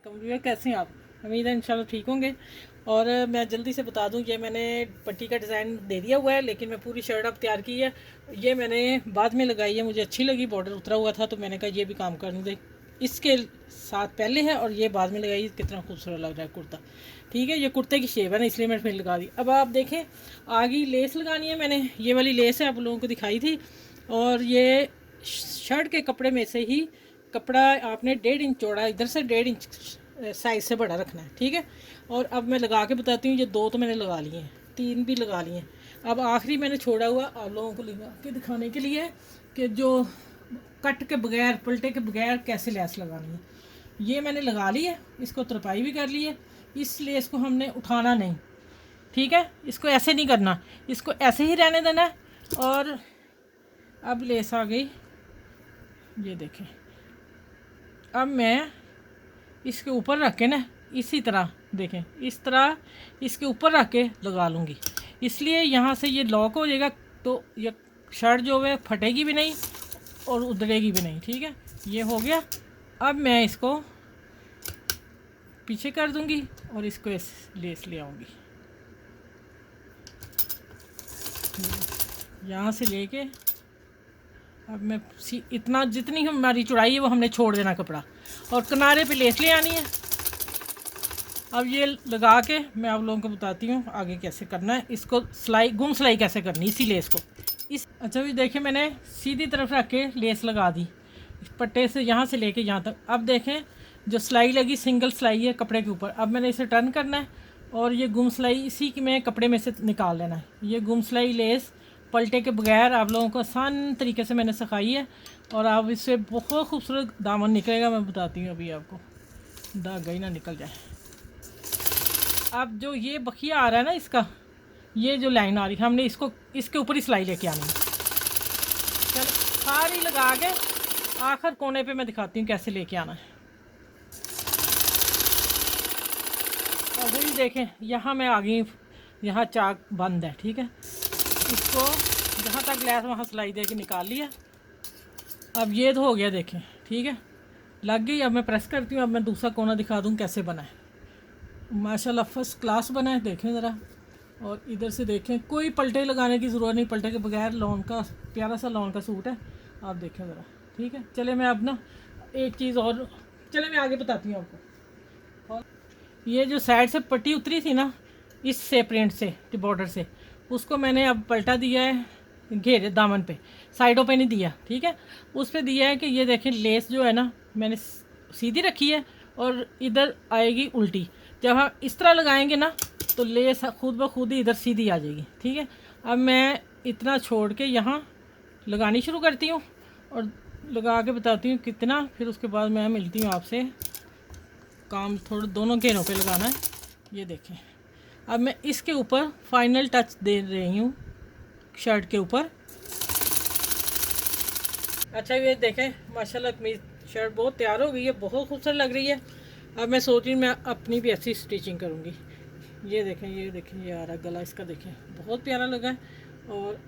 Viewer कैसे हैं आप? उम्मीद है इंशाल्लाह ठीक होंगे। और मैं जल्दी से बता दूं, ये मैंने पट्टी का डिज़ाइन दे दिया हुआ है, लेकिन मैं पूरी शर्ट अब तैयार की है। ये मैंने बाद में लगाई है, मुझे अच्छी लगी, बॉर्डर उतरा हुआ था तो मैंने कहा ये भी काम कर दे। इसके साथ पहले है और ये बाद में लगाई। कितना खूबसूरत लग रहा है कुर्ता। ठीक है, ये कुर्ते की शेप है ना, इसलिए मैंने फिर लगा दी। अब आप देखें, आगे लेस लगानी है। मैंने ये वाली लेस है, आप लोगों को दिखाई थी। और ये शर्ट के कपड़े में से ही कपड़ा आपने 1.5 इंच चौड़ा, इधर से 1.5 इंच साइज से बड़ा रखना है। ठीक है, और अब मैं लगा के बताती हूँ। ये 2 तो मैंने लगा लिए हैं, 3 भी लगा लिए हैं। अब आखिरी मैंने छोड़ा हुआ आप लोगों को लगा के दिखाने के लिए कि जो कट के बगैर, पलटे के बगैर कैसे लेस लगानी है। ये मैंने लगा ली है, इसको तरपाई भी कर ली है। इस लेस को हमने उठाना नहीं, ठीक है, इसको ऐसे नहीं करना, इसको ऐसे ही रहने देना है। और अब लेस आ गई, ये देखें। अब मैं इसके ऊपर रख के ना, इसी तरह देखें, इस तरह इसके ऊपर रख के लगा लूँगी। इसलिए यहाँ से ये लॉक हो जाएगा, तो ये शर्ट जो है फटेगी भी नहीं और उधड़ेगी भी नहीं। ठीक है, ये हो गया। अब मैं इसको पीछे कर दूँगी और इसको इस लेस ले आऊँगी, यहाँ से लेके। अब मैं इतना, जितनी हमारी चौड़ाई है वो हमने छोड़ देना कपड़ा, और किनारे पे लेस ले आनी है। अब ये लगा के मैं आप लोगों को बताती हूँ आगे कैसे करना है। इसको सिलाई, गुम सिलाई कैसे करनी इसी लेस को। अच्छा भी देखिए, मैंने सीधी तरफ रख के लेस लगा दी, इस पट्टे से यहाँ से लेके यहाँ तक। अब देखें, जो सिलाई लगी सिंगल सिलाई है कपड़े के ऊपर। अब मैंने इसे टर्न करना है और ये गुम सिलाई इसी की मैं कपड़े में से निकाल लेना है। ये गुम सिलाई लेस पलटे के बगैर आप लोगों को आसान तरीके से मैंने सिखाई है, और आप इससे बहुत खूबसूरत दामन निकलेगा। मैं बताती हूँ अभी आपको, धागा ही ना निकल जाए। अब जो ये बखिया आ रहा है ना इसका, ये जो लाइन आ रही है, हमने इसको इसके ऊपर ही सिलाई लेके आनी है। चल सारी लगा के आखिर कोने पे मैं दिखाती हूँ कैसे लेके आना है। और वही देखें, यहाँ मैं आ गई, यहाँ चाक बंद है। ठीक है, इसको जहाँ तक लैस वहाँ सिलाई दे के निकाल लिया। अब ये तो हो गया, देखें, ठीक है, लग गई। अब मैं प्रेस करती हूँ। अब मैं दूसरा कोना दिखा दूँ कैसे बना है। माशाल्लाह फर्स्ट क्लास बना है, देखें ज़रा। और इधर से देखें, कोई पलटे लगाने की ज़रूरत नहीं, पलटे के बगैर लॉन का प्यारा सा लॉन का सूट है। आप देखें ज़रा, ठीक है। चले मैं अब ना एक चीज़ और, चले मैं आगे बताती हूँ आपको। और ये जो साइड से पट्टी उतरी थी ना, इससे प्रिंट से बॉर्डर से, उसको मैंने अब पलटा दिया है घेरे दामन पे, साइडों पे नहीं दिया। ठीक है, उस पर दिया है कि ये देखें, लेस जो है ना मैंने सीधी रखी है और इधर आएगी उल्टी। जब हम इस तरह लगाएंगे ना तो लेस खुद ब खुद ही इधर सीधी आ जाएगी। ठीक है, अब मैं इतना छोड़ के यहाँ लगानी शुरू करती हूँ और लगा के बताती हूँ कितना, फिर उसके बाद मैं मिलती हूँ आपसे। काम थोड़ा दोनों घेरों पे लगाना है। ये देखें, अब मैं इसके ऊपर फाइनल टच दे रही हूँ शर्ट के ऊपर। अच्छा ये देखें, माशाल्लाह कमीज शर्ट बहुत तैयार हो गई है, बहुत खूबसूरत लग रही है। अब मैं सोच रही हूँ मैं अपनी भी ऐसी स्टिचिंग करूँगी। ये देखें, ये देखें, ये आ रहा गला इसका, देखें बहुत प्यारा लगा है। और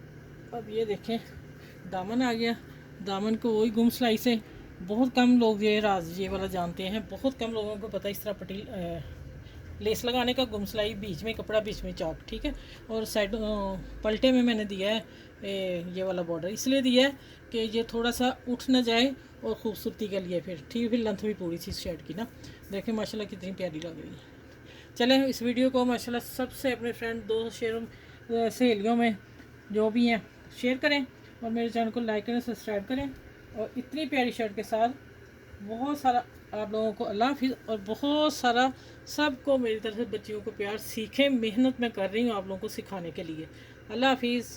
अब ये देखें, दामन आ गया। दामन को वही गुम सिलाई से, बहुत कम लोग ये राज ये वाला जानते हैं, बहुत कम लोगों को पता इस तरह पट्टी लेस लगाने का, गुम सिलाई बीच में कपड़ा, बीच में चाक। ठीक है, और साइड पलटे में मैंने दिया है ये वाला बॉर्डर, इसलिए दिया है कि ये थोड़ा सा उठ ना जाए और ख़ूबसूरती के लिए। फिर ठीक, फिर लेंथ भी पूरी थी शर्ट की ना। देखें माशाल्लाह कितनी प्यारी लग रही है। चलें इस वीडियो को माशाल्लाह सबसे अपने फ्रेंड, दोस्त, शेयर, सहेलियों में जो भी हैं शेयर करें, और मेरे चैनल को लाइक करें, सब्सक्राइब करें। और इतनी प्यारी शर्ट के साथ बहुत सारा आप लोगों को अल्लाह हाफिज़, और बहुत सारा सबको मेरी तरफ से बच्चियों को प्यार। सीखें, मेहनत मैं कर रही हूँ आप लोगों को सिखाने के लिए। अल्लाह हाफिज़।